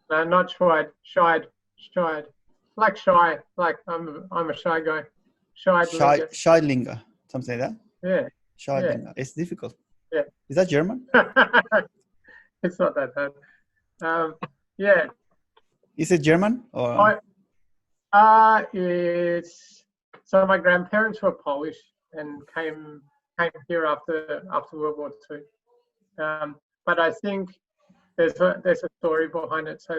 No, not shied. Shied. Shied. Like shy. Like I'm a shy guy. Shied linger. Scheidlinger, something like that. Yeah. Yeah. Scheidlinger. It's difficult. Yeah. Is that German? It's not that hard. Yeah. Is it German or? I it's so my grandparents were Polish and came here after World War Two. But I think there's a story behind it. So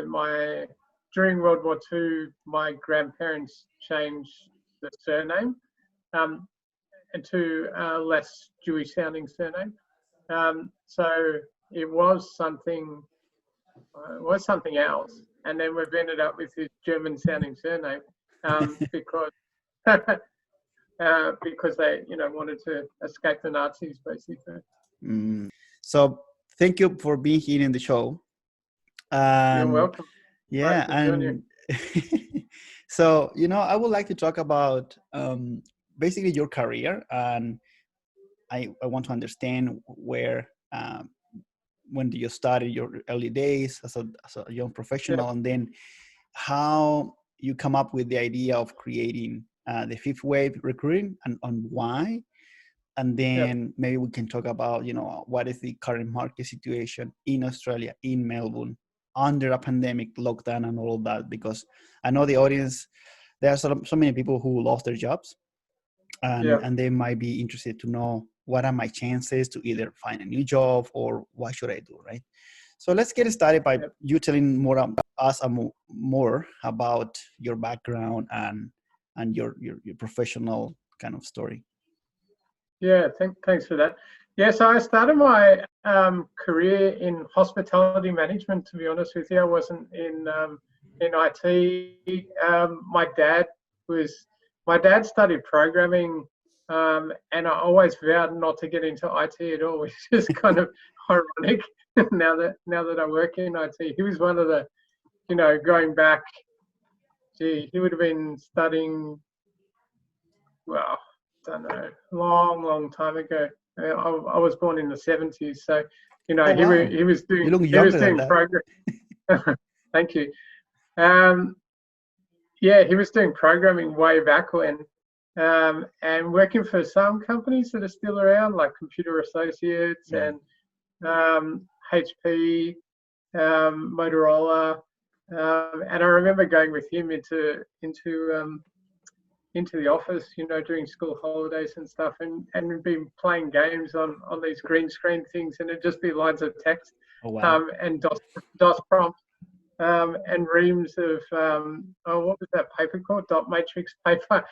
during World War Two, my grandparents changed the surname um, to a less Jewish sounding surname. So it was something else, and then we've ended up with this German sounding surname because because they wanted to escape the Nazis basically. So thank you for being here in the show. You're welcome. Yeah, and so I would like to talk about basically your career, and I want to understand where when do you started your early days as a young professional, and then how you come up with the idea of creating the fifth wave recruiting and on why. And then maybe we can talk about, what is the current market situation in Australia, in Melbourne, under a pandemic lockdown and all of that, because I know the audience, there are so many people who lost their jobs and they might be interested to know what are my chances to either find a new job or what should I do, right? So let's get started by you telling us more about your background and your professional kind of story. Yeah, thanks for that. Yeah, so I started my career in hospitality management. To be honest with you, I wasn't in IT. My dad studied programming, and I always vowed not to get into IT at all, which is kind of ironic now that I work in IT. He was one of the, going back. He would have been studying. Well, don't know, long time ago. I was born in the 70s, so he was doing program. Thank you. He was doing programming way back when, and working for some companies that are still around, like Computer Associates and HP, Motorola, and I remember going with him into the office, during school holidays and stuff, and been playing games on these green screen things, and it'd just be lines of text. Oh, wow. And DOS prompts, and reams of what was that paper called? Dot matrix paper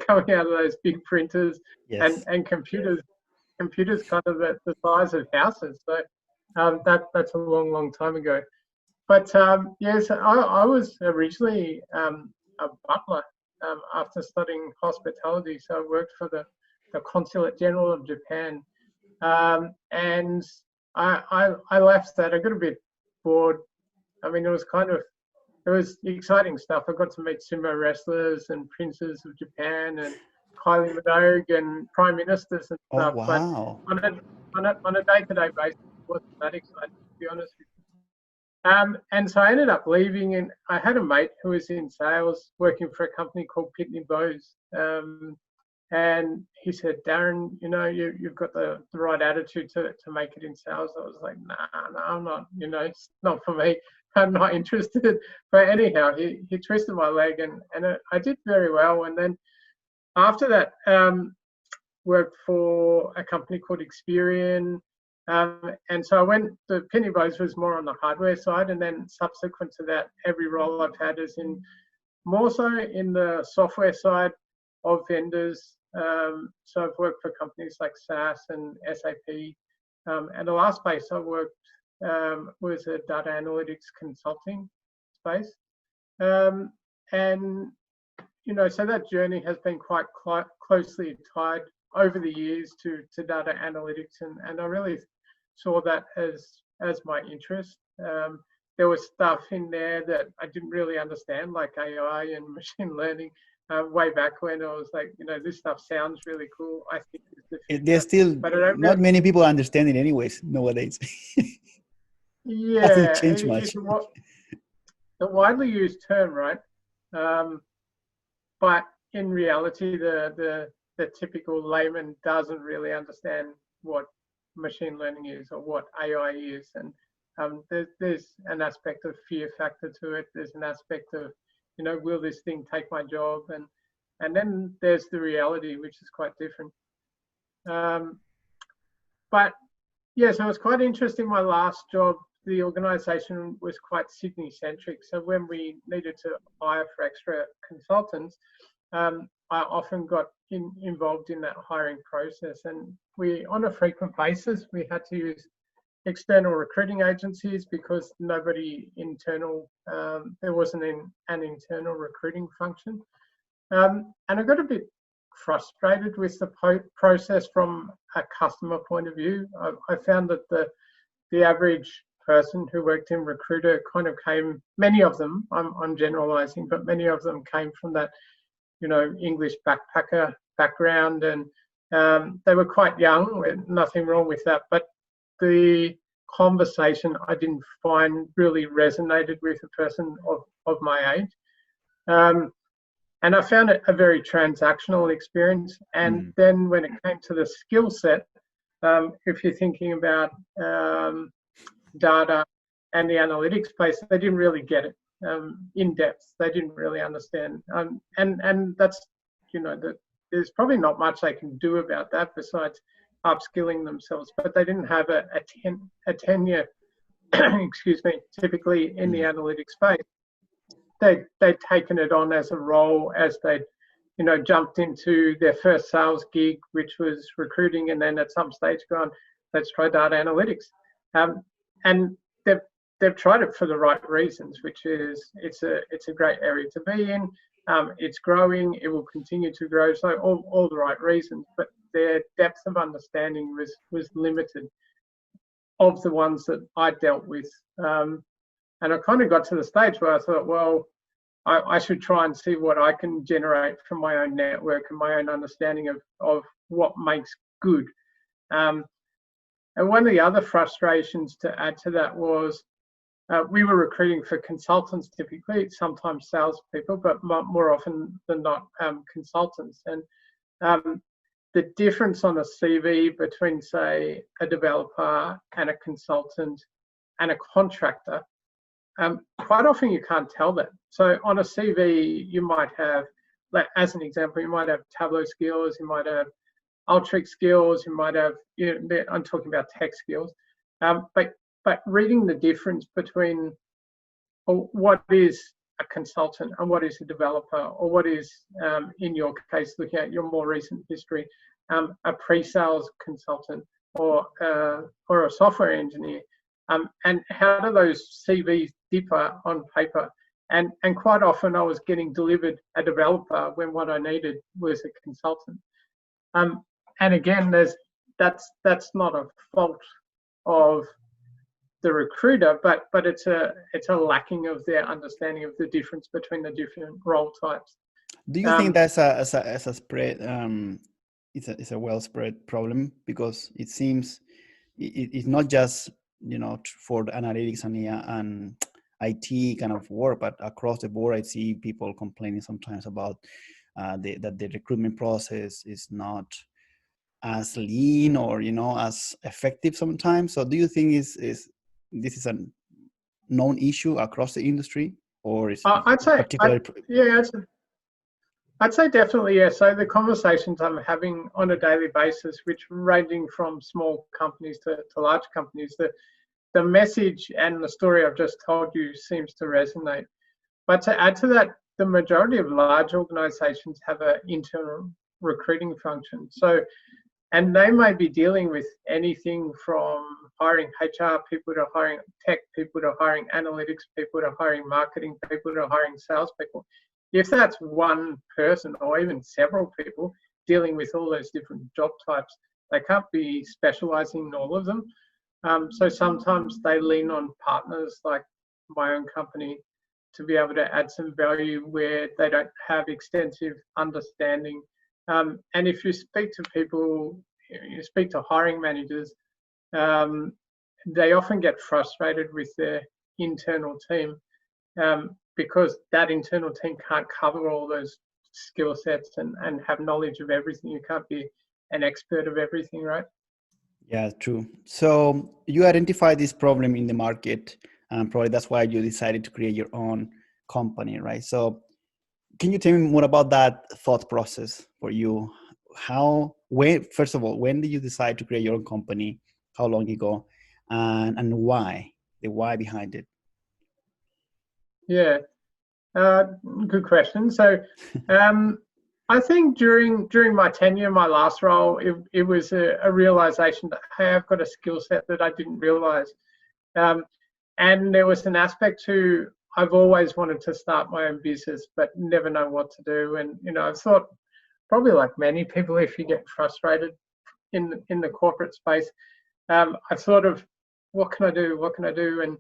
coming out of those big printers. Yes. And computers kind of the size of houses. So that's a long time ago. But yes, I was originally a butler. After studying hospitality, so I worked for the Consulate General of Japan, and I left that. I got a bit bored. I mean, it was exciting stuff. I got to meet sumo wrestlers and princes of Japan and Kylie Minogue and prime ministers and stuff. Oh, wow. But on a day-to-day basis, it wasn't that exciting, to be honest with you. And so I ended up leaving, and I had a mate who was in sales working for a company called Pitney Bowes. And he said, Darren, you've got the right attitude to make it in sales. I was like, nah, I'm not, it's not for me. I'm not interested. But anyhow, he twisted my leg, and I did very well. And then after that, worked for a company called Experian. And so I went, the Pitney Bowes was more on the hardware side, and then subsequent to that, every role I've had is more so in the software side of vendors. So I've worked for companies like SAS and SAP. And the last place I worked was a data analytics consulting space. And, so that journey has been quite closely tied over the years to data analytics, and I really saw that as my interest. There was stuff in there that I didn't really understand, like AI and machine learning. Way back when I was like, this stuff sounds really cool. I think there's still not many people understand it anyways nowadays. Yeah, hasn't changed much. a widely used term, right? But in reality, the typical layman doesn't really understand what machine learning is or what AI is, and there's an aspect of fear factor to it. There's an aspect of, will this thing take my job? And then there's the reality, which is quite different. But yeah, so it was quite interesting. My last job, the organisation was quite Sydney centric. So when we needed to hire for extra consultants, I often got involved in that hiring process. And on a frequent basis, we had to use external recruiting agencies because nobody internal, there wasn't an internal recruiting function. And I got a bit frustrated with the process from a customer point of view. I found that the average person who worked in recruiter kind of came, many of them, I'm generalizing, but many of them came from that, English backpacker background, and they were quite young, nothing wrong with that. But the conversation I didn't find really resonated with a person of my age. And I found it a very transactional experience. And then when it came to the skill set, if you're thinking about data and the analytics space, they didn't really get it in depth. They didn't really understand. And that's, there's probably not much they can do about that besides upskilling themselves. But they didn't have a tenure, excuse me, typically in the analytics space. They'd taken it on as a role as they'd, jumped into their first sales gig, which was recruiting, and then at some stage gone, let's try data analytics. And they've tried it for the right reasons, which is it's a great area to be in. It's growing. It will continue to grow. So all the right reasons, but their depth of understanding was limited of the ones that I dealt with. And I kind of got to the stage where I thought, well, I should try and see what I can generate from my own network and my own understanding of what makes good. And one of the other frustrations to add to that was we were recruiting for consultants typically, sometimes salespeople, but more often than not consultants. And the difference on a CV between, say, a developer and a consultant and a contractor, quite often you can't tell that. So on a CV, you might have, like, as an example, you might have Tableau skills, you might have Ultrix skills, you might have, I'm talking about tech skills, but reading the difference between what is a consultant and what is a developer, or what is, in your case, looking at your more recent history, a pre-sales consultant or a software engineer, and how do those CVs differ on paper? And quite often I was getting delivered a developer when what I needed was a consultant. And again, that's not a fault of the recruiter, but it's a lacking of their understanding of the difference between the different role types. Do you think that's a spread? It's a well spread problem, because it seems it's not just for the analytics and IT kind of work, but across the board, I see people complaining sometimes about that the recruitment process is not as lean or as effective sometimes. So do you think this is a known issue across the industry, or is I'd say definitely, yeah. So the conversations I'm having on a daily basis, which ranging from small companies to large companies, the message and the story I've just told you seems to resonate. But to add to that, the majority of large organizations have an internal recruiting function. So, and they may be dealing with anything from hiring HR people to hiring tech people to hiring analytics people to hiring marketing people to hiring salespeople. If that's one person or even several people dealing with all those different job types, they can't be specializing in all of them. So sometimes they lean on partners like my own company to be able to add some value where they don't have extensive understanding. And if you speak to people, you speak to hiring managers, they often get frustrated with their internal team because that internal team can't cover all those skill sets and have knowledge of everything. You can't be an expert of everything, right? Yeah, true. So you identify this problem in the market, and probably that's why you decided to create your own company, right? So can you tell me more about that thought process for you? First of all, when did you decide to create your own company? How long ago? And why? The why behind it? Yeah, good question. So, I think during my tenure, my last role, it was a realization that, hey, I've got a skill set that I didn't realize. And there was an aspect to, I've always wanted to start my own business, but never know what to do. And, I thought, probably like many people, if you get frustrated in the corporate space, I thought of, what can I do? What can I do? And,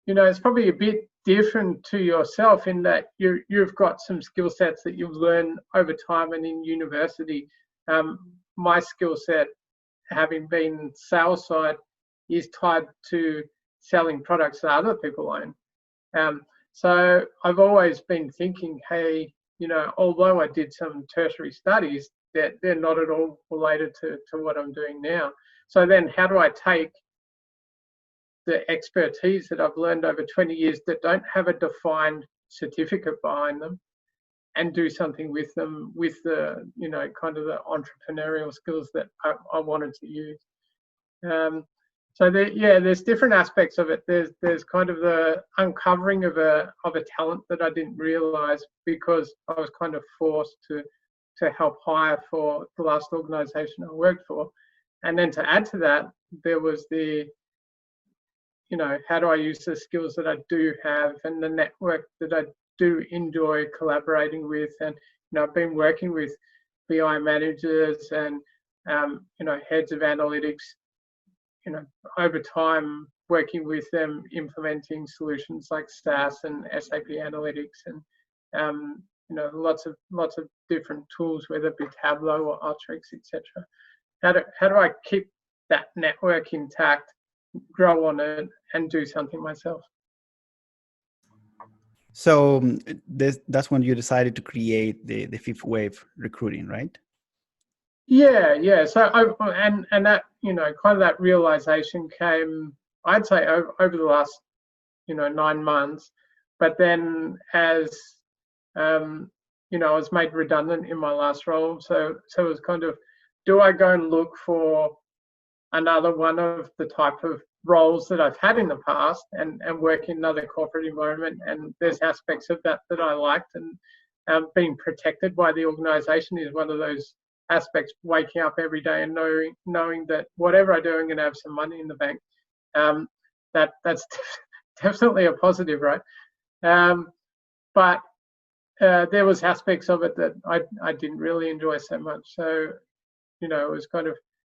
it's probably a bit different to yourself in that you've got some skill sets that you've learned over time and in university. My skill set, having been sales side, is tied to selling products that other people own. So I've always been thinking, hey, although I did some tertiary studies, they're not at all related to what I'm doing now. So then how do I take the expertise that I've learned over 20 years that don't have a defined certificate behind them and do something with them with the, kind of the entrepreneurial skills that I wanted to use. So there's different aspects of it. There's kind of the uncovering of a talent that I didn't realize because I was kind of forced to help hire for the last organization I worked for. And then to add to that, there was the, how do I use the skills that I do have and the network that I do enjoy collaborating with. And, I've been working with BI managers and, heads of analytics, over time, working with them, implementing solutions like SAS and SAP Analytics and, lots of different tools, whether it be Tableau or Alteryx, etc. How do I keep that network intact, grow on it, and do something myself? So that's when you decided to create the Fifth Wave Recruiting, right? Yeah. So and that, kind of that realization came, I'd say, over the last 9 months. But then as I was made redundant in my last role, so it was kind of, do I go and look for another one of the type of roles that I've had in the past and work in another corporate environment? And there's aspects of that I liked, and being protected by the organization is one of those aspects. Waking up every day and knowing that whatever I do, I'm going to have some money in the bank. That's definitely a positive, right? But there was aspects of it that I didn't really enjoy so much. So, it was kind of,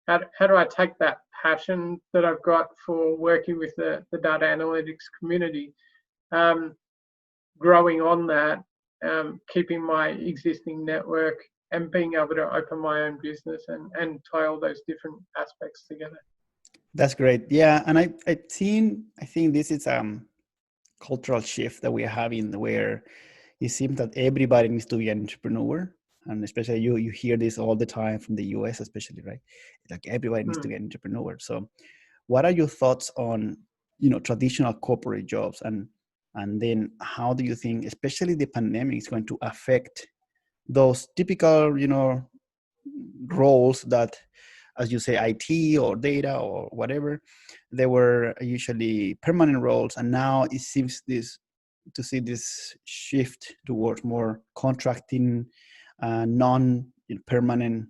how do I take that passion that I've got for working with the data analytics community, growing on that, keeping my existing network and being able to open my own business and tie all those different aspects together. That's great. Yeah. And I think this is cultural shift that we are having, where it seems that everybody needs to be an entrepreneur. And especially you hear this all the time from the US, especially, right? Like everybody needs to be an entrepreneur. So what are your thoughts on, traditional corporate jobs? And then how do you think, especially the pandemic, is going to affect those typical, roles that, as you say, IT or data or whatever, they were usually permanent roles. And now it seems to see this shift towards more contracting, non-permanent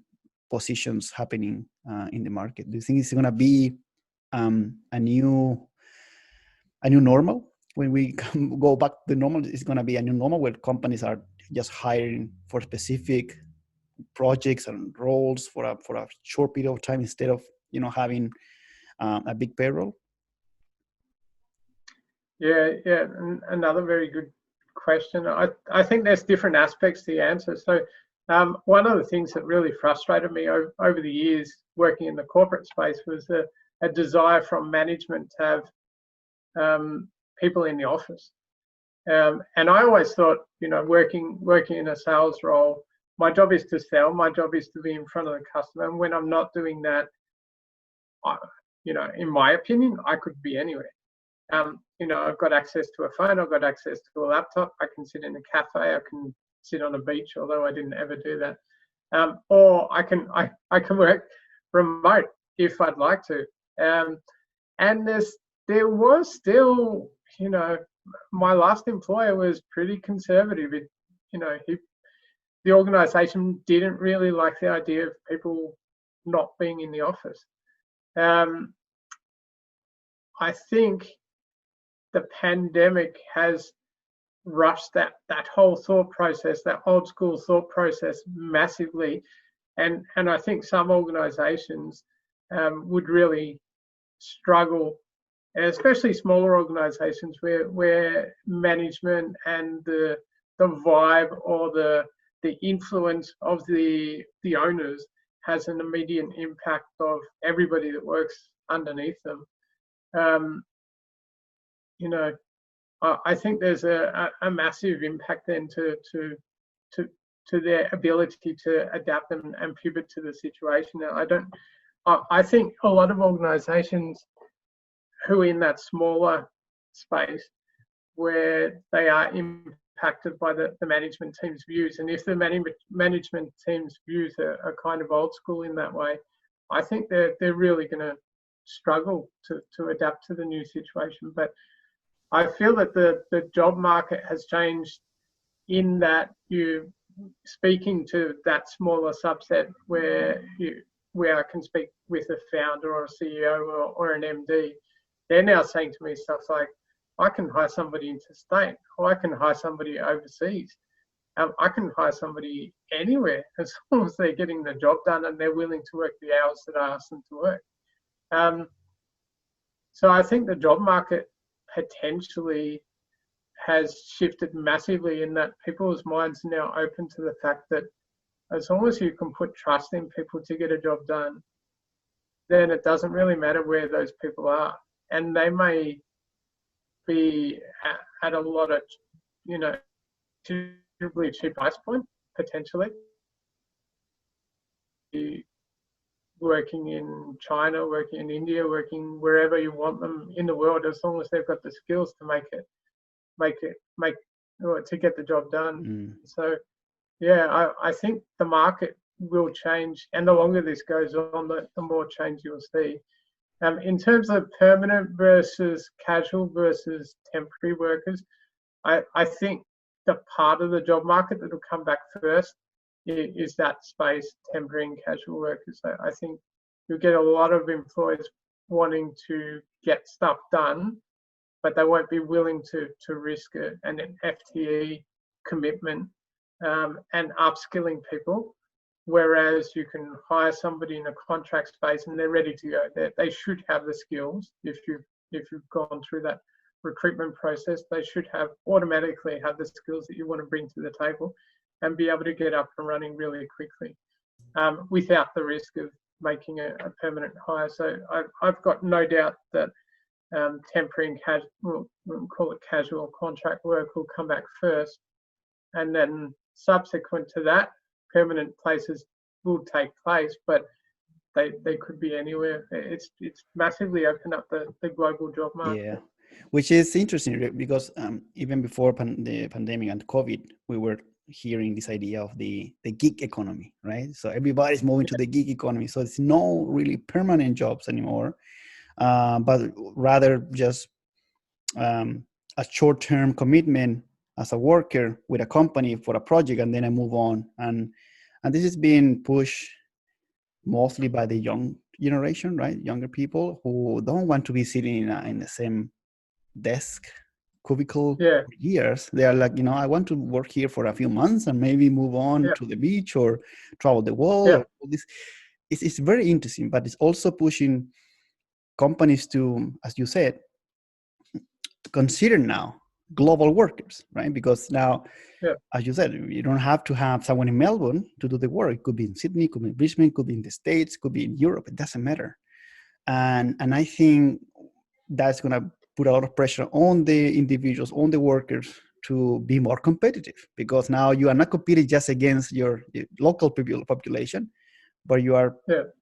positions happening in the market. Do you think it's going to be a new normal when we go back to normal? It's going to be a new normal where companies are just hiring for specific projects and roles for a short period of time instead of having a big payroll? Yeah. Another very good question. I think there's different aspects to the answer. So one of the things that really frustrated me over the years working in the corporate space was a desire from management to have people in the office. And I always thought, working in a sales role, my job is to sell. My job is to be in front of the customer. And when I'm not doing that, in my opinion, I could be anywhere. I've got access to a phone. I've got access to a laptop. I can sit in a cafe. I can sit on a beach, although I didn't ever do that. Or I can work remote if I'd like to. And there was still, my last employer was pretty conservative. The organisation didn't really like the idea of people not being in the office. I think the pandemic has rushed that whole thought process, that old school thought process massively. And I think some organisations would really struggle, especially smaller organisations where management and the vibe or the influence of the owners has an immediate impact of everybody that works underneath them. I think there's a massive impact then to their ability to adapt and pivot to the situation. I think a lot of organisations who are in that smaller space where they are impacted by the management team's views, and if the management team's views are kind of old school in that way, I think they're really going to struggle to adapt to the new situation. But I feel that the job market has changed in that you speaking to that smaller subset where I can speak with a founder or a CEO or an MD. They're now saying to me stuff like, I can hire somebody interstate, or I can hire somebody overseas. I can hire somebody anywhere as long as they're getting the job done and they're willing to work the hours that I ask them to work. So I think the job market potentially has shifted massively in that people's minds are now open to the fact that as long as you can put trust in people to get a job done, then it doesn't really matter where those people are. And they may be at a lot of, considerably cheap price point, potentially. Working in China, working in India, working wherever you want them in the world, as long as they've got the skills to to get the job done. So, yeah, I think the market will change, and the longer this goes on, the more change you'll see. In terms of permanent versus casual versus temporary workers, I think the part of the job market that will come back first is that space, temporary and casual workers. I think you'll get a lot of employers wanting to get stuff done, but they won't be willing to risk an FTE commitment and upskilling people. Whereas you can hire somebody in a contract space and they're ready to go. They should have the skills. If you've gone through that recruitment process, they should automatically have the skills that you want to bring to the table and be able to get up and running really quickly without the risk of making a permanent hire. So I've got no doubt that temporary and casual, we'll call it casual contract work, will come back first. And then subsequent to that, permanent places will take place, but they could be anywhere. It's massively opened up the global job market. Yeah, which is interesting because even before the pandemic and COVID, we were hearing this idea of the gig economy, right? So everybody's moving to the gig economy. So it's no really permanent jobs anymore, but rather just a short-term commitment as a worker with a company for a project, and then I move on. And this is being pushed mostly by the young generation, right? Younger people who don't want to be sitting in the same desk cubicle for years. They are like, I want to work here for a few months and maybe move on to the beach or travel the world. Or all this. It's very interesting, but it's also pushing companies to, as you said, consider now global workers, right? Because now, as you said, you don't have to have someone in Melbourne to do the work. It could be in Sydney, could be in Brisbane, could be in the States, could be in Europe. It doesn't matter. And I think that's going to put a lot of pressure on the individuals, on the workers to be more competitive, because now you are not competing just against your local population, but you are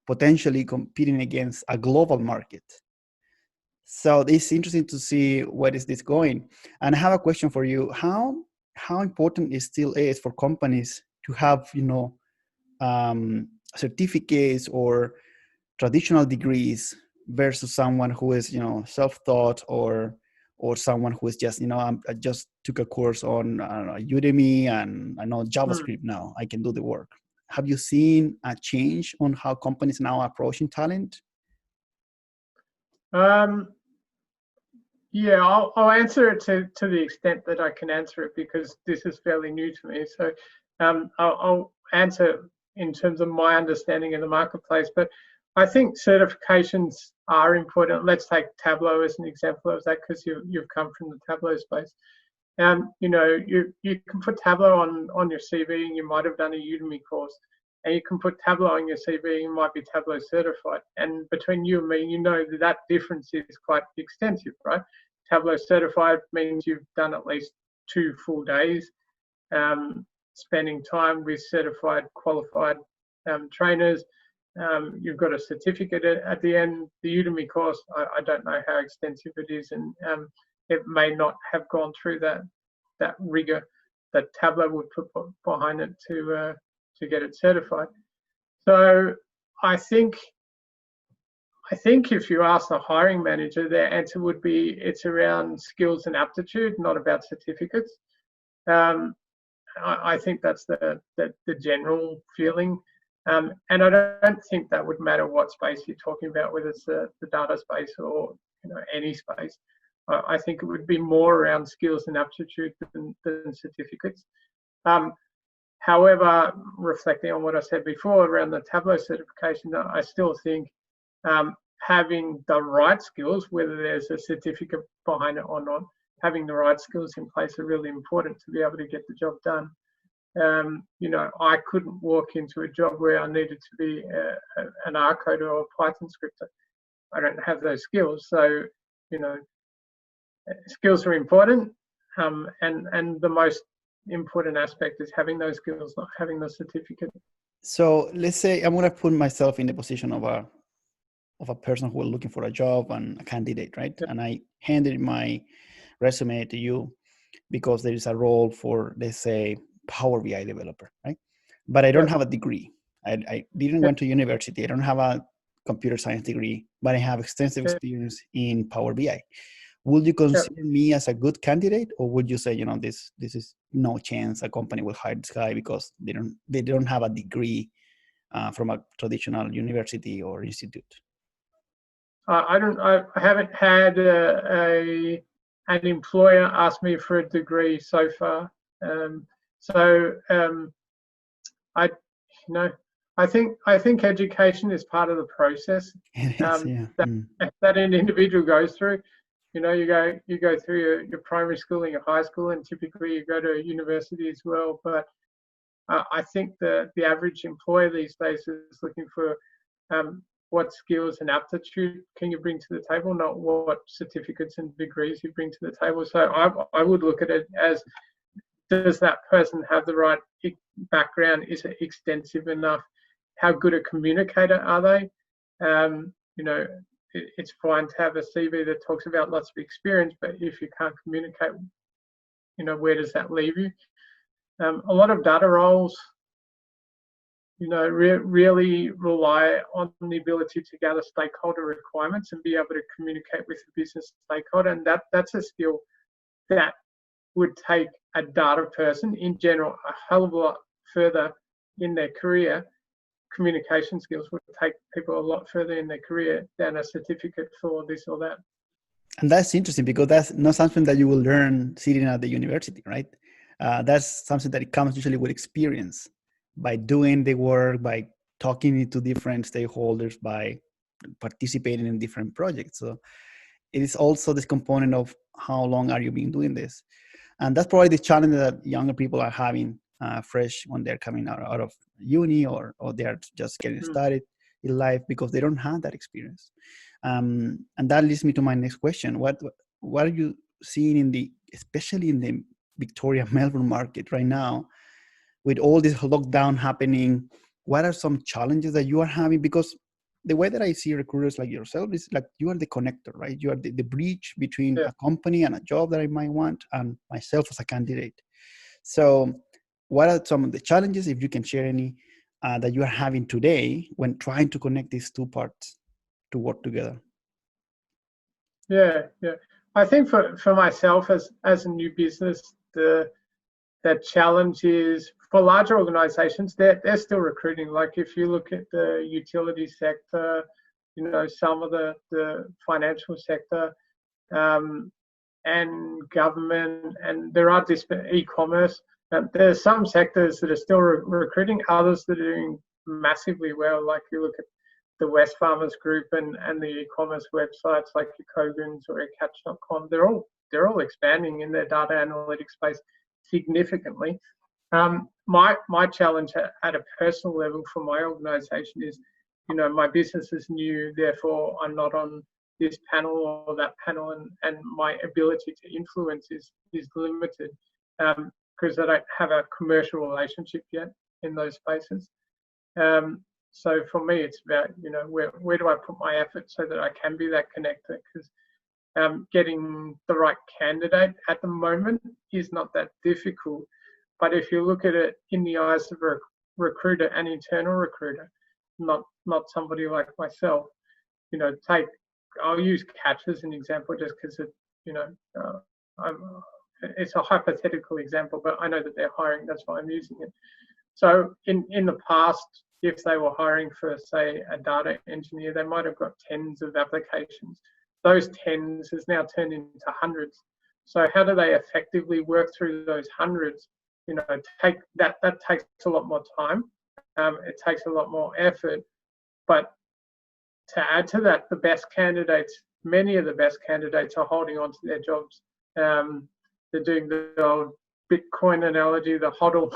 potentially competing against a global market. So it's interesting to see where is this going. And I have a question for you. How important it still is for companies to have, certificates or traditional degrees versus someone who is, self-taught, or someone who is just, I just took a course on, I don't know, Udemy, and I know JavaScript now, I can do the work. Have you seen a change on how companies now are approaching talent? Yeah, I'll answer it to the extent that I can answer it, because this is fairly new to me. So I'll answer in terms of my understanding of the marketplace. But I think certifications are important. Let's take Tableau as an example of that, because you've come from the Tableau space. You can put Tableau on your CV, and you might have done a Udemy course. And you can put Tableau on your CV, and you might be Tableau certified. And between you and me, that difference is quite extensive, right? Tableau certified means you've done at least 2 full days, spending time with certified, qualified trainers. You've got a certificate at the end. The Udemy course, I don't know how extensive it is, and it may not have gone through that rigor that Tableau would put behind it to get it certified. So I think if you ask the hiring manager, their answer would be it's around skills and aptitude, not about certificates. I think that's the general feeling. And I don't think that would matter what space you're talking about, whether it's the data space or any space. I think it would be more around skills and aptitude than certificates. However, reflecting on what I said before around the Tableau certification, I still think having the right skills, whether there's a certificate behind it or not, having the right skills in place are really important to be able to get the job done. I couldn't walk into a job where I needed to be an R coder or a Python scripter. I don't have those skills. So, skills are important. And the most important aspect is having those skills, not having the certificate. So let's say I'm going to put myself in the position of a person who is looking for a job and a candidate, right? Yeah. And I handed my resume to you because there is a role for, let's say, Power BI developer, right? But I don't have a degree. I didn't went to university. I don't have a computer science degree, but I have extensive experience in Power BI. Would you consider me as a good candidate, or would you say, this is no chance a company will hire this guy because they don't have a degree from a traditional university or institute? I haven't had an employer ask me for a degree so far. I think education is part of the process that an individual goes through. You go through your primary school and your high school, and typically you go to university as well. But I think the average employer these days is looking for what skills and aptitude can you bring to the table, not what certificates and degrees you bring to the table. So I would look at it as, does that person have the right background? Is it extensive enough? How good a communicator are they? It's fine to have a CV that talks about lots of experience, but if you can't communicate, where does that leave you? A lot of data roles, really rely on the ability to gather stakeholder requirements and be able to communicate with the business stakeholder. And that's a skill that would take a data person in general a hell of a lot further in their career. Communication skills would take people a lot further in their career than a certificate for this or that. And that's interesting, because that's not something that you will learn sitting at the university, right? That's something that comes usually with experience, by doing the work, by talking to different stakeholders, by participating in different projects. So it is also this component of how long are you been doing this? And that's probably the challenge that younger people are having fresh when they're coming out of uni, or they're just getting started in life, because they don't have that experience. And that leads me to my next question. what are you seeing especially in the Victoria, Melbourne market right now, with all this lockdown happening? What are some challenges that you are having? Because the way that I see recruiters like yourself is like you are the connector, right? You are the bridge between Yeah. a company and a job that I might want and myself as a candidate. So what are some of the challenges, if you can share any, that you are having today when trying to connect these two parts to work together? Yeah, yeah. I think for myself as a new business, the challenge is for larger organizations, they're still recruiting. Like if you look at the utility sector, some of the financial sector, and government, and there are e-commerce. There's some sectors that are still recruiting, others that are doing massively well. Like you look at the West Farmers Group and the e-commerce websites like your Kogan's or your Catch.com. They're all expanding in their data analytics space significantly. My challenge at a personal level for my organisation is, my business is new, therefore I'm not on this panel or that panel, and my ability to influence is limited because I don't have a commercial relationship yet in those spaces. So for me, it's about, where do I put my effort so that I can be that connector? Because getting the right candidate at the moment is not that difficult. But if you look at it in the eyes of a recruiter, an internal recruiter, not somebody like myself, I'll use Catch as an example just because it's a hypothetical example, but I know that they're hiring. That's why I'm using it. So in the past, if they were hiring for, say, a data engineer, they might have got tens of applications. Those tens has now turned into hundreds. So how do they effectively work through those hundreds? Take that takes a lot more time. It takes a lot more effort. But to add to that, many of the best candidates are holding on to their jobs. They're doing the old Bitcoin analogy, the hodl.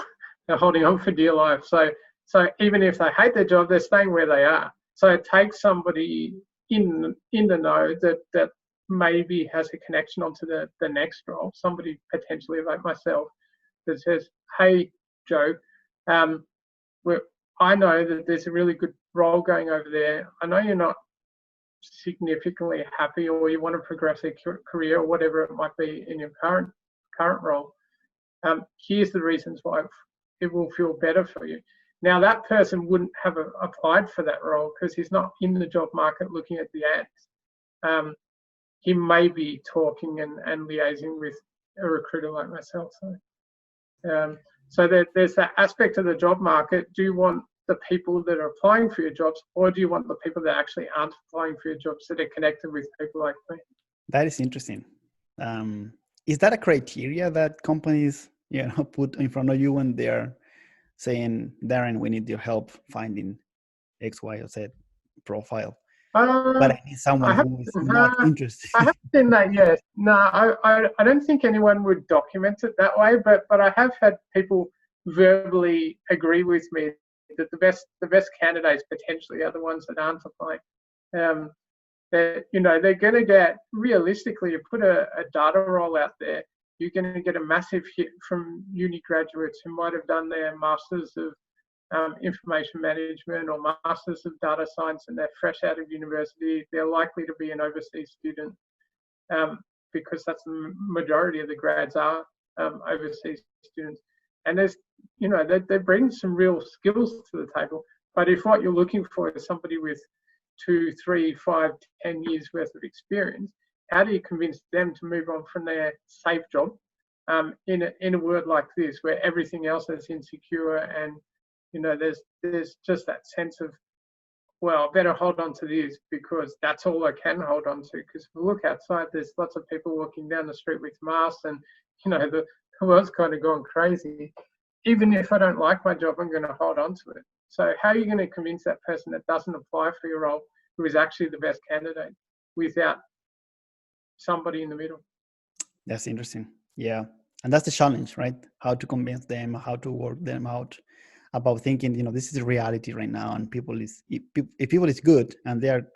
They're holding on for dear life. So even if they hate their job, they're staying where they are. So it takes somebody in the know that maybe has a connection onto the next role, somebody potentially like myself that says, hey, Joe, I know that there's a really good role going over there. I know you're not significantly happy or you want to progress a career or whatever it might be in your current role. Here's the reasons why it will feel better for you. Now, that person wouldn't have applied for that role because he's not in the job market looking at the ads. He may be talking and liaising with a recruiter like myself. So there's that aspect of the job market. Do you want the people that are applying for your jobs, or do you want the people that actually aren't applying for your jobs that are connected with people like me? That is interesting. Is that a criteria that companies put in front of you when they're saying, Darren, we need your help finding X, Y, or Z profile? But I need someone who is not interested. I haven't seen that yet. No, I don't think anyone would document it that way, but I have had people verbally agree with me that the best candidates potentially are the ones that aren't applying. They're going to get, realistically, you put a data role out there, you're going to get a massive hit from uni graduates who might have done their Masters of Information Management or Masters of Data Science, and they're fresh out of university. They're likely to be an overseas student because that's the majority of the grads are overseas students. And they bring some real skills to the table. But if what you're looking for is somebody with 2, 3, 5, 10 years worth of experience, how do you convince them to move on from their safe job in a world like this where everything else is insecure and there's just that sense of, well, I better hold on to this because that's all I can hold on to. Because if we look outside, there's lots of people walking down the street with masks and, the world's kind of gone crazy. Even if I don't like my job, I'm going to hold on to it. So how are you going to convince that person that doesn't apply for your role who is actually the best candidate without somebody in the middle? That's interesting. Yeah. And that's the challenge, right? How to convince them, how to work them out about thinking, this is the reality right now. And if people is good and they're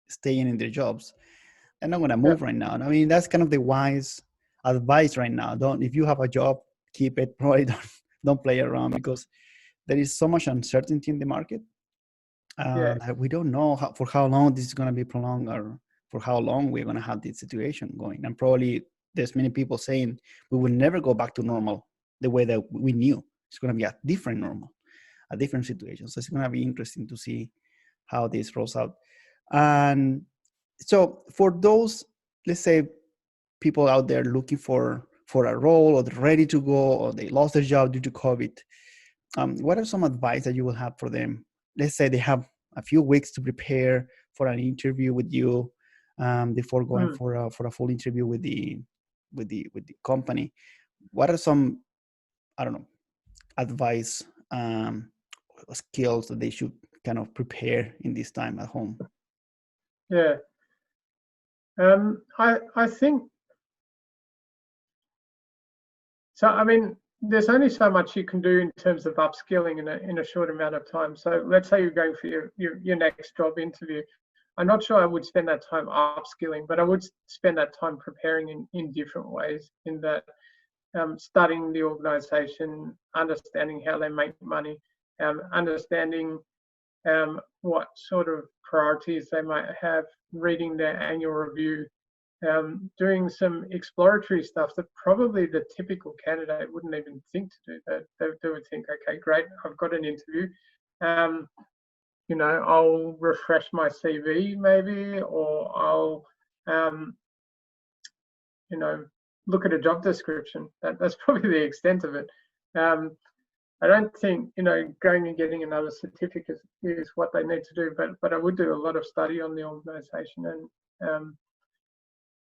staying in their jobs, I'm not going to Yeah. move right now. I mean, that's kind of the wise advice right now. Don't, if you have a job, keep it. Probably don't play around, because there is so much uncertainty in the market Yeah. that we don't know for how long this is going to be prolonged, or for how long we're going to have this situation going. And probably there's many people saying we will never go back to normal the way that we knew. It's going to be a different normal, a different situation. So it's going to be interesting to see how this rolls out. And so for those, let's say, people out there looking for a role, or they're ready to go, or they lost their job due to COVID, what are some advice that you will have for them? Let's say they have a few weeks to prepare for an interview with you, before going Mm. for a full interview with the company. What are some, I don't know, advice, skills that they should kind of prepare in this time at home? Yeah. I think so. I mean, there's only so much you can do in terms of upskilling in a short amount of time. So let's say you're going for your next job interview. I'm not sure I would spend that time upskilling, but I would spend that time preparing in different ways. In that, studying the organisation, understanding how they make money, understanding what sort of priorities they might have, reading their annual review, doing some exploratory stuff that probably the typical candidate wouldn't even think to do. They would think, okay, great, I've got an interview. I'll refresh my CV maybe, or I'll, look at a job description. That's probably the extent of it. I don't think, going and getting another certificate is what they need to do, but I would do a lot of study on the organisation, and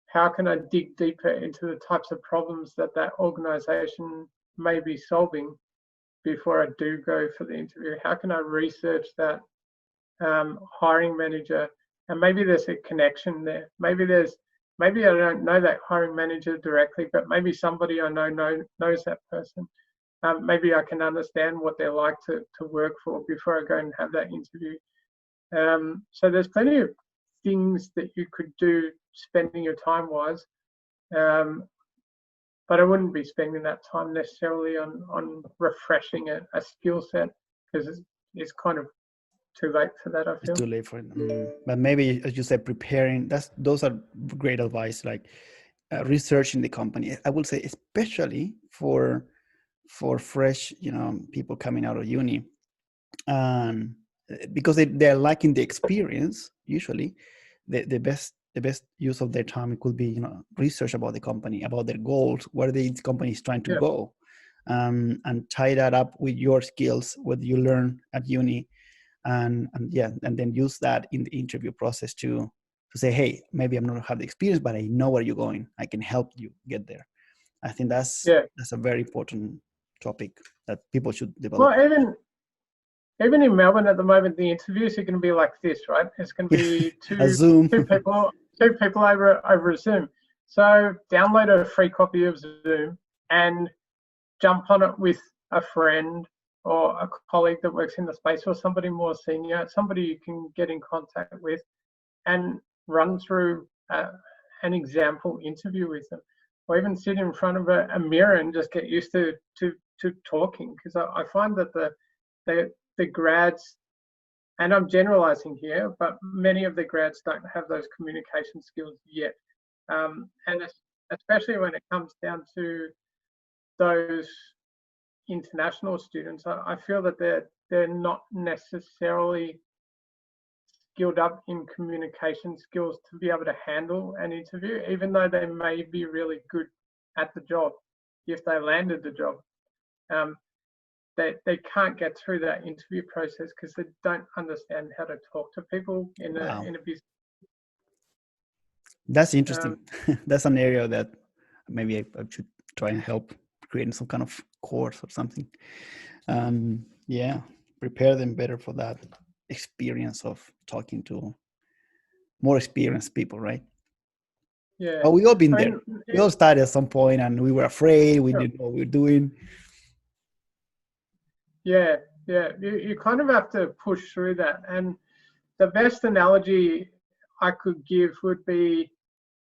how can I dig deeper into the types of problems that organisation may be solving before I do go for the interview? How can I research that hiring manager? And maybe there's a connection there. Maybe I don't know that hiring manager directly, but maybe somebody I know knows that person. Maybe I can understand what they're like to work for before I go and have that interview. So there's plenty of things that you could do spending your time wise, but I wouldn't be spending that time necessarily on refreshing a skill set, because it's kind of too late for that, I It's feel. too late for it. But maybe, as you said, preparing, those are great advice, like researching the company. I will say, especially for fresh, people coming out of uni, because they're lacking the experience. Usually the best use of their time, it could be, research about the company, about their goals, where the company is trying to Yeah. go, and tie that up with your skills, what you learn at uni, and then use that in the interview process to say, hey, maybe I'm not have the experience, but I know where you're going, I can help you get there. I think that's Yeah. a very important topic that people should develop. Well, even in Melbourne at the moment, the interviews are going to be like this, right? It's going to be A two Zoom. people over Zoom. So download a free copy of Zoom and jump on it with a friend or a colleague that works in the space, or somebody more senior, somebody you can get in contact with, and run through an example interview with them, or even sit in front of a mirror and just get used to talking. Because I find that the grads, and I'm generalizing here, but many of the grads don't have those communication skills yet. And especially when it comes down to those international students, I feel that they're not necessarily skilled up in communication skills to be able to handle an interview, even though they may be really good at the job if they landed the job. They can't get through that interview process because they don't understand how to talk to people in Wow, a business. that's interesting. That's an area that maybe I should try and help creating some kind of course or something. Yeah, prepare them better for that experience of talking to more experienced people, right? Yeah, But we all been I there. mean, We all started at some point, and we were afraid. We sure. didn't know what we were doing. Yeah, yeah. You kind of have to push through that. And the best analogy I could give would be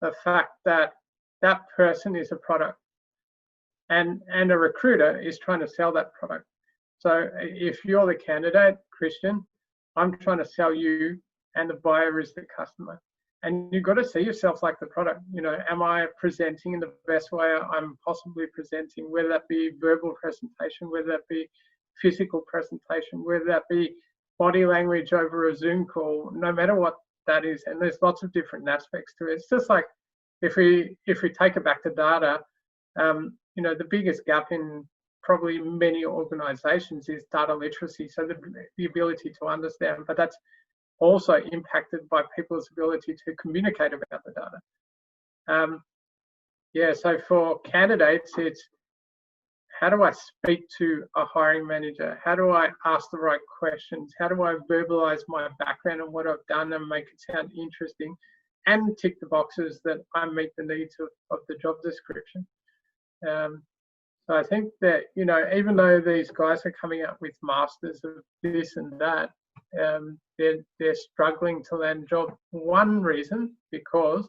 the fact that that person is a product, and a recruiter is trying to sell that product. So if you're the candidate, Christian, I'm trying to sell you, and the buyer is the customer. And you've got to see yourself like the product. You know, am I presenting in the best way I'm possibly presenting, whether that be verbal presentation, whether that be physical presentation, whether that be body language over a Zoom call, no matter what that is. And there's lots of different aspects to it. It's just like if we take it back to data, you know, the biggest gap in probably many organizations is data literacy. So the ability to understand, but that's also impacted by people's ability to communicate about the data. Yeah, so for candidates, it's how do I speak to a hiring manager? How do I ask the right questions? How do I verbalize my background and what I've done and make it sound interesting and tick the boxes that I meet the needs of the job description? So I think that, you know, even though these guys are coming up with masters of this and that, they're struggling to land a job. One reason, because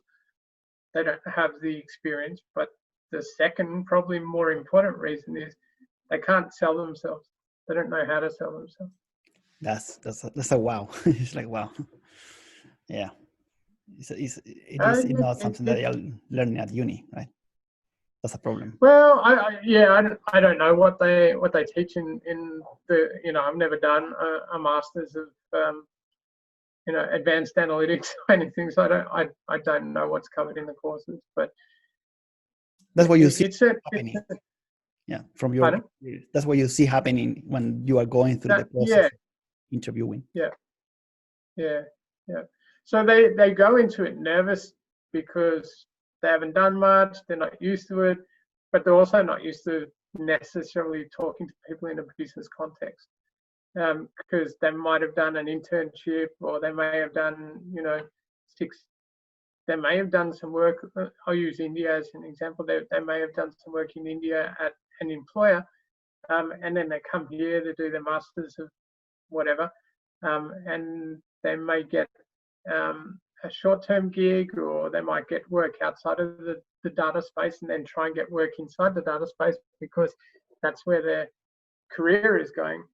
they don't have the experience, but the second, probably more important reason is they can't sell themselves. They don't know how to sell themselves. That's a wow. It's like, wow. Yeah. It is not something that you're learning at uni, right? That's a problem. Well, I don't know what they teach in the, you know, I've never done a master's of you know, advanced analytics or anything, so I don't know what's covered in the courses, but that's what you see happening. Yeah, from your experience. That's what you see happening when you are going through the process of interviewing. Yeah. So they go into it nervous because they haven't done much, they're not used to it, but they're also not used to necessarily talking to people in a business context, because they might have done an internship, or they may have done, you know, they may have done some work. I'll use India as an example. They may have done some work in India at an employer, and then they come here to do their masters of whatever, and they may get a short-term gig, or they might get work outside of the data space and then try and get work inside the data space because that's where their career is going.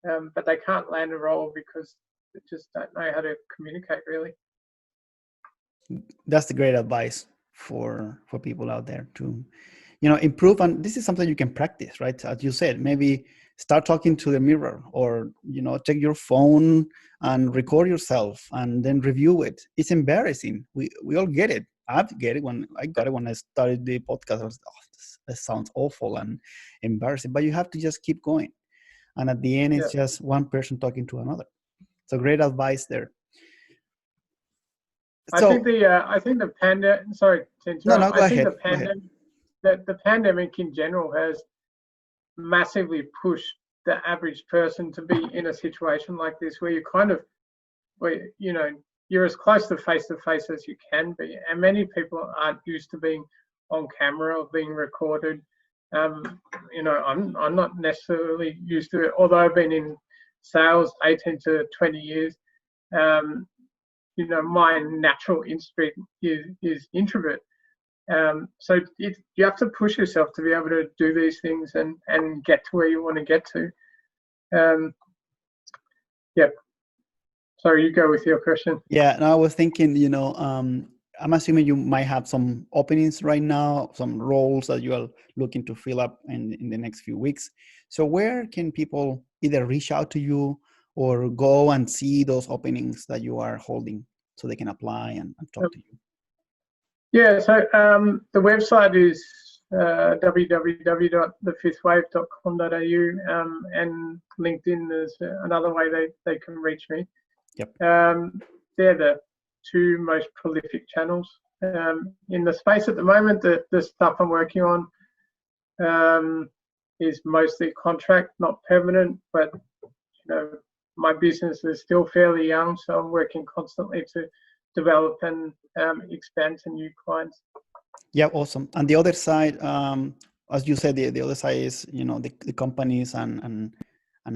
But they can't land a role because they just don't know how to communicate, really. That's the great advice for people out there to, you know, improve. And this is something you can practice, right? As you said, maybe start talking to the mirror, or, you know, take your phone and record yourself and then review it. It's embarrassing. We all get it. I get it when I got it when I started the podcast. I was, this sounds awful and embarrassing, but you have to just keep going. And at the end, it's just one person talking to another. So great advice there. I think the pandemic. Sorry to interrupt. Go ahead. The pandemic in general has massively pushed the average person to be in a situation like this, where you know, you're as close to face as you can be, and many people aren't used to being on camera or being recorded. You know, I'm not necessarily used to it, although I've been in sales 18 to 20 years. You know, my natural instinct is introvert. So you have to push yourself to be able to do these things and get to where you want to get to. Sorry, you go with your question. Yeah, and I was thinking, you know, I'm assuming you might have some openings right now, some roles that you are looking to fill up in the next few weeks. So where can people either reach out to you or go and see those openings that you are holding so they can apply and talk to you? Yeah, so the website is www.thefifthwave.com.au, and LinkedIn is another way they can reach me. Yep. They're the two most prolific channels in the space at the moment. The stuff I'm working on is mostly contract, not permanent, but, you know, my business is still fairly young, so I'm working constantly to develop and expand to new clients. Yeah, awesome. And the other side, as you said, the other side is, you know, the companies and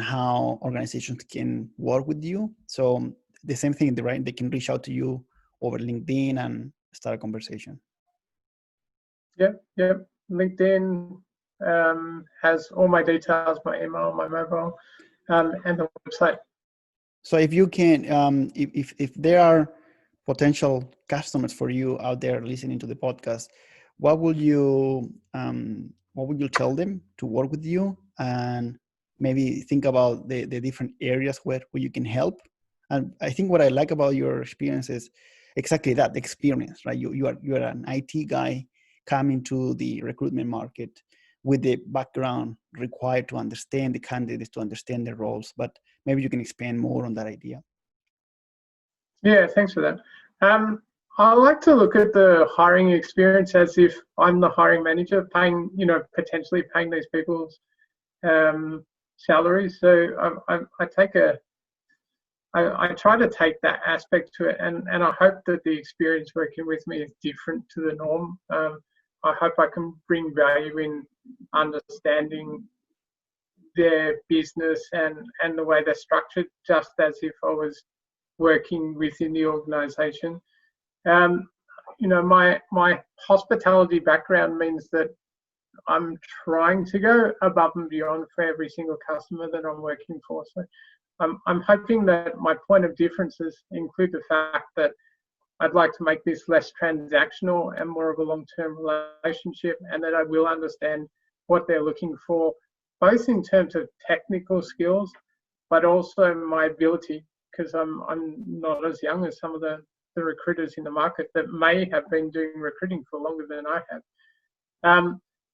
how organizations can work with you. So the same thing, right? They can reach out to you over LinkedIn and start a conversation. Yep. LinkedIn has all my details, my email, my mobile, and the website. So if you can, if there are potential customers for you out there listening to the podcast, what would you tell them to work with you, and maybe think about the different areas where you can help? And I think what I like about your experience is exactly that, the experience, right? You are an IT guy coming to the recruitment market with the background required to understand the candidates, to understand their roles. But maybe you can expand more on that idea. Yeah, thanks for that. I like to look at the hiring experience as if I'm the hiring manager, paying, potentially paying these people's salaries. So I try to take that aspect to it, and I hope that the experience working with me is different to the norm. I hope I can bring value in understanding their business and the way they're structured, just as if I was working within the organization. My hospitality background means that I'm trying to go above and beyond for every single customer that I'm working for. So I'm hoping that my point of differences include the fact that I'd like to make this less transactional and more of a long-term relationship, and that I will understand what they're looking for, both in terms of technical skills, but also my ability, because I'm not as young as some of the recruiters in the market that may have been doing recruiting for longer than I have.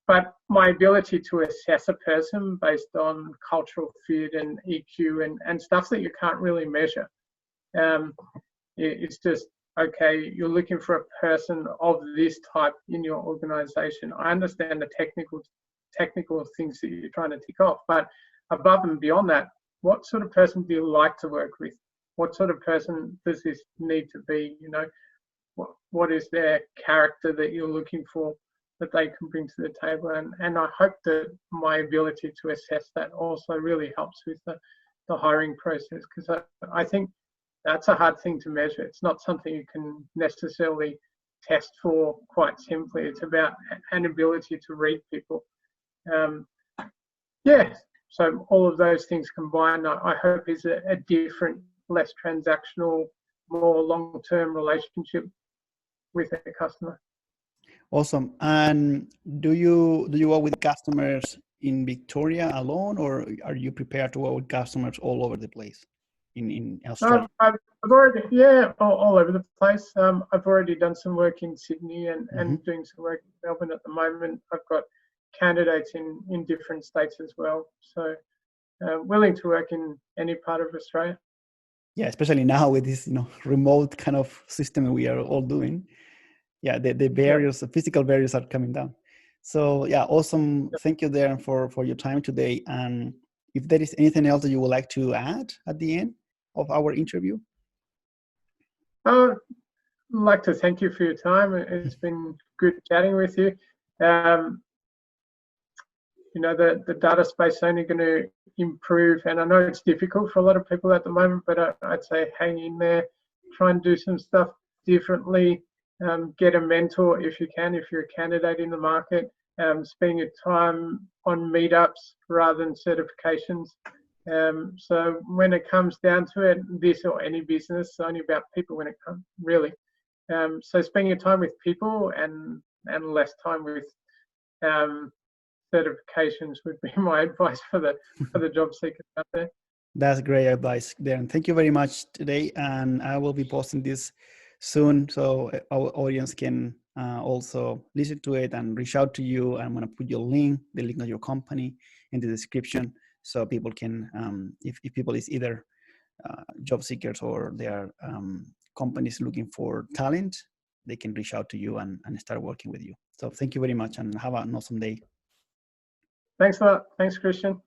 But my ability to assess a person based on cultural fit and EQ and stuff that you can't really measure. It's just, okay, you're looking for a person of this type in your organization. I understand the technical things that you're trying to tick off, but above and beyond that, what sort of person do you like to work with? What sort of person does this need to be? What is their character that you're looking for that they can bring to the table? And I hope that my ability to assess that also really helps with the hiring process, because I think that's a hard thing to measure. It's not something you can necessarily test for quite simply. It's about an ability to read people. So all of those things combined, I hope is a different, less transactional, more long-term relationship with a customer. Awesome. And do you work with customers in Victoria alone, or are you prepared to work with customers all over the place in Australia? I've already, all over the place. I've already done some work in Sydney and doing some work in Melbourne at the moment. I've got candidates in different states as well. So willing to work in any part of Australia. Yeah, especially now with this remote kind of system we are all doing. Yeah, the barriers, the physical barriers are coming down. So yeah, awesome. Thank you, Darren, for your time today. And if there is anything else that you would like to add at the end of our interview? I'd like to thank you for your time. It's been good chatting with you. The data space is only going to improve, and I know it's difficult for a lot of people at the moment, but I'd say hang in there, try and do some stuff differently. Get a mentor if you can, if you're a candidate in the market. Spend your time on meetups rather than certifications. So when it comes down to it, this or any business is only about people when it comes, really. So spend your time with people and less time with certifications would be my advice for the job seekers out there. That's great advice, Darren. Thank you very much today, and I will be posting this soon so our audience can also listen to it and reach out to you. I'm going to put the link of your company in the description so people can, if people is either job seekers or they are companies looking for talent, they can reach out to you and start working with you. So thank you very much and have an awesome day. Thanks a lot. Thanks, Christian.